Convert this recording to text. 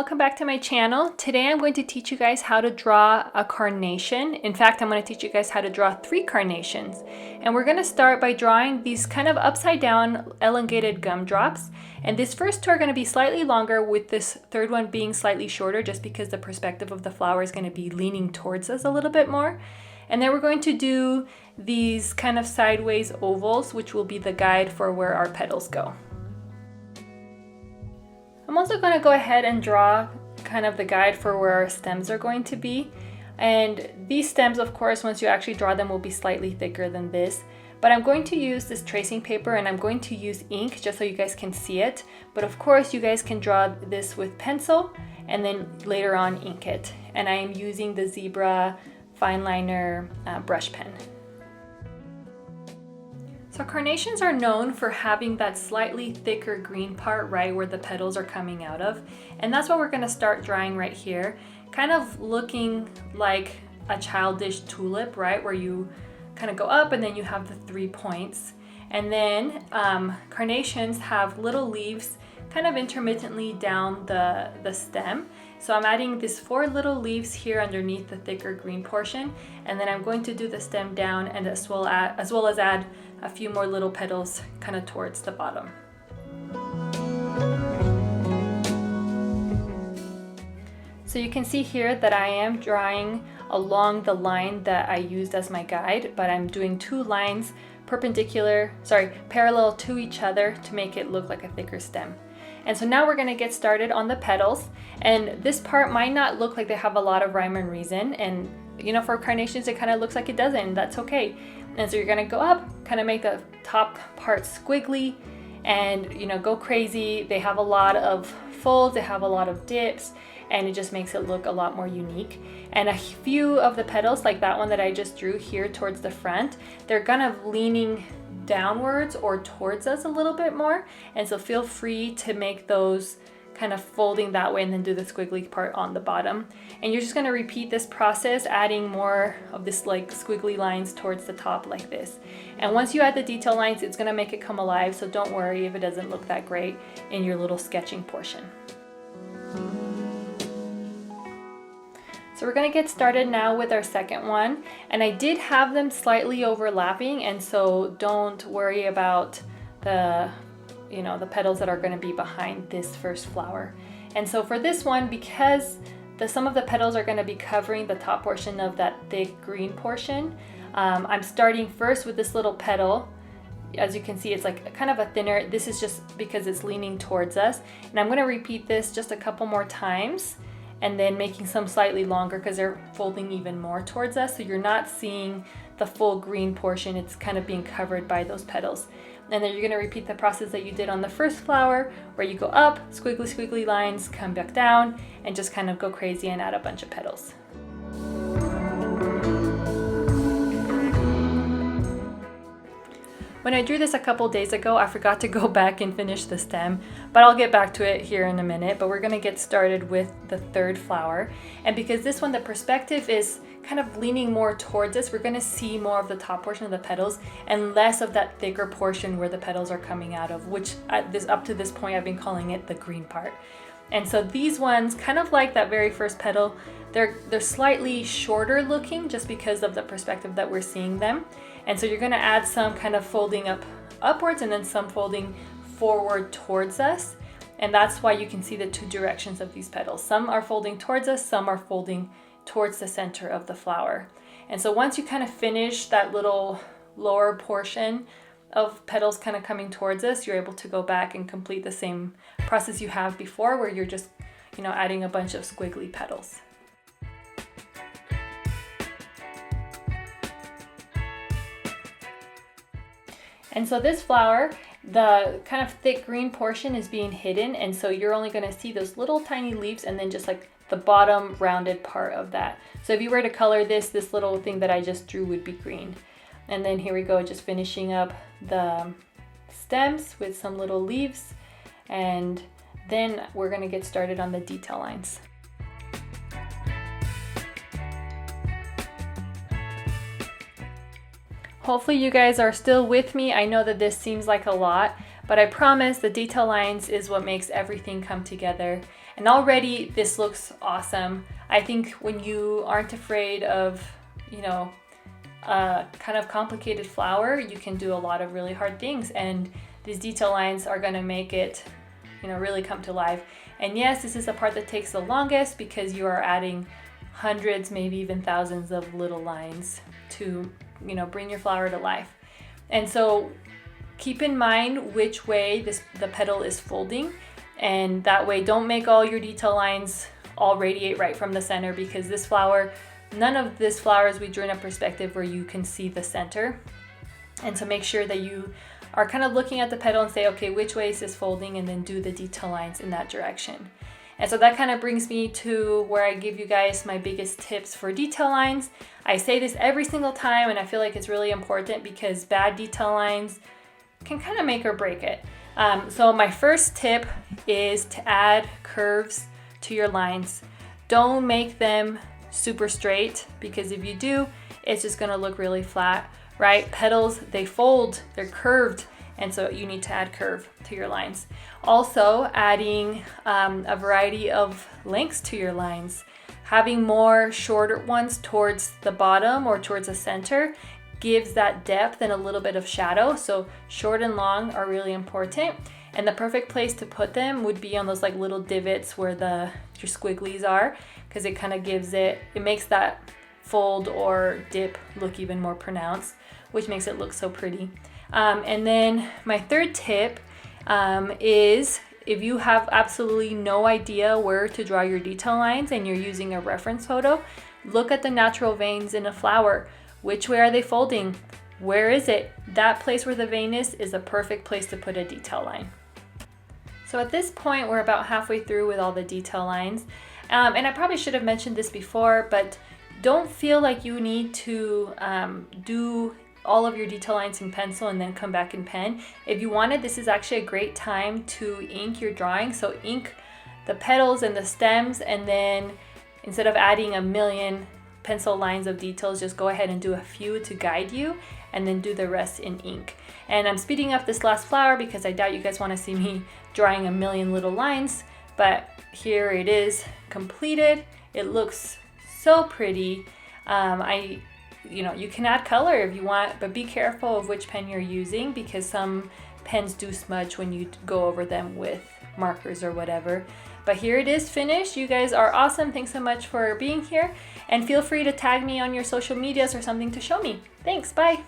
welcome back to my channel. Today I'm going to teach you guys how to draw a carnation. In fact, I'm going to teach you guys how to draw 3 carnations. And we're going to start by drawing these kind of upside down elongated gumdrops. And these first 2 are going to be slightly longer, with this third one being slightly shorter just because the perspective of the flower is going to be leaning towards us a little bit more. And then we're going to do these kind of sideways ovals, which will be the guide for where our petals go. I'm also going to go ahead and draw kind of the guide for where our stems are going to be. And these stems, of course, once you actually draw them, will be slightly thicker than this. But I'm going to use this tracing paper and I'm going to use ink just so you guys can see it. But of course, you guys can draw this with pencil and then later on ink it. And I am using the Zebra fine liner brush pen. So carnations are known for having that slightly thicker green part right where the petals are coming out of. And that's what we're going to start drawing right here. Kind of looking like a childish tulip, right? Where you kind of go up and then you have the 3 points. And then carnations have little leaves kind of intermittently down the stem. So I'm adding these 4 little leaves here underneath the thicker green portion. And then I'm going to do the stem down and as well as add a few more little petals kind of towards the bottom. So you can see here that I am drawing along the line that I used as my guide, but I'm doing 2 lines parallel to each other to make it look like a thicker stem. And so now we're going to get started on the petals. And this part might not look like they have a lot of rhyme and reason. And you know, for carnations, it kind of looks like it doesn't. That's okay. And so you're going to go up, kind of make the top part squiggly and, you know, go crazy. They have a lot of folds, they have a lot of dips, and it just makes it look a lot more unique. And a few of the petals, like that one that I just drew here towards the front, they're kind of leaning downwards or towards us a little bit more. And so feel free to make those kind of folding that way and then do the squiggly part on the bottom. And you're just going to repeat this process, adding more of this like squiggly lines towards the top like this. And once you add the detail lines, it's going to make it come alive. So don't worry if it doesn't look that great in your little sketching portion. So we're going to get started now with our second one. And I did have them slightly overlapping, and so don't worry about the petals that are going to be behind this first flower. And so for this one, because some of the petals are going to be covering the top portion of that thick green portion, I'm starting first with this little petal. As you can see, it's like kind of a thinner. This is just because it's leaning towards us. And I'm going to repeat this just a couple more times, and then making some slightly longer because they're folding even more towards us. So you're not seeing the full green portion. It's kind of being covered by those petals. And then you're going to repeat the process that you did on the first flower, where you go up, squiggly lines, come back down, and just kind of go crazy and add a bunch of petals. When I drew this a couple days ago, I forgot to go back and finish the stem, but I'll get back to it here in a minute. But we're going to get started with the third flower. And because this one, the perspective is kind of leaning more towards us, we're going to see more of the top portion of the petals and less of that thicker portion where the petals are coming out of, which up to this point I've been calling it the green part. And so these ones, kind of like that very first petal, they're slightly shorter looking just because of the perspective that we're seeing them. And so you're going to add some kind of folding upwards and then some folding forward towards us. And that's why you can see the 2 directions of these petals. Some are folding towards us, some are folding towards the center of the flower. And so once you kind of finish that little lower portion of petals kind of coming towards us, you're able to go back and complete the same process you have before, where you're just, you know, adding a bunch of squiggly petals. And so this flower, the kind of thick green portion is being hidden, and so you're only going to see those little tiny leaves and then just like the bottom rounded part of that. So if you were to color this little thing that I just drew would be green. And then here we go, just finishing up the stems with some little leaves, and then we're going to get started on the detail lines. Hopefully you guys are still with me. I know that this seems like a lot, but I promise the detail lines is what makes everything come together. And already this looks awesome. I think when you aren't afraid of, you know, a kind of complicated flower, you can do a lot of really hard things, and these detail lines are going to make it, you know, really come to life. And yes, this is the part that takes the longest because you are adding hundreds, maybe even thousands of little lines to, you know, bring your flower to life. And so keep in mind which way the petal is folding, and that way don't make all your detail lines all radiate right from the center, because this flower, none of this flowers we drew in a perspective where you can see the center. And so make sure that you are kind of looking at the petal and say, okay, which way is this folding, and then do the detail lines in that direction. And so that kind of brings me to where I give you guys my biggest tips for detail lines. I say this every single time, and I feel like it's really important because bad detail lines can kind of make or break it. So my first tip is to add curves to your lines. Don't make them super straight, because if you do, it's just gonna look really flat, right? Petals, they fold, they're curved, and so you need to add curve to your lines. Also, adding a variety of lengths to your lines. Having more shorter ones towards the bottom or towards the center gives that depth and a little bit of shadow. So short and long are really important. And the perfect place to put them would be on those like little divots where your squigglies are, because it kind of gives it makes that fold or dip look even more pronounced, which makes it look so pretty. And then my third tip is, if you have absolutely no idea where to draw your detail lines and you're using a reference photo, look at the natural veins in a flower. Which way are they folding? Where is it? That place where the vein is a perfect place to put a detail line. So at this point, we're about halfway through with all the detail lines. And I probably should have mentioned this before, but don't feel like you need to do all of your detail lines in pencil and then come back in pen. If you wanted, this is actually a great time to ink your drawing. So ink the petals and the stems, and then instead of adding a million pencil lines of details, just go ahead and do a few to guide you, and then do the rest in ink. And I'm speeding up this last flower because I doubt you guys want to see me drawing a million little lines, but here it is completed. It looks so pretty. You can add color if you want, but be careful of which pen you're using, because some pens do smudge when you go over them with markers or whatever. But here it is finished. You guys are awesome. Thanks so much for being here, and feel free to tag me on your social medias or something to show me. Thanks, bye.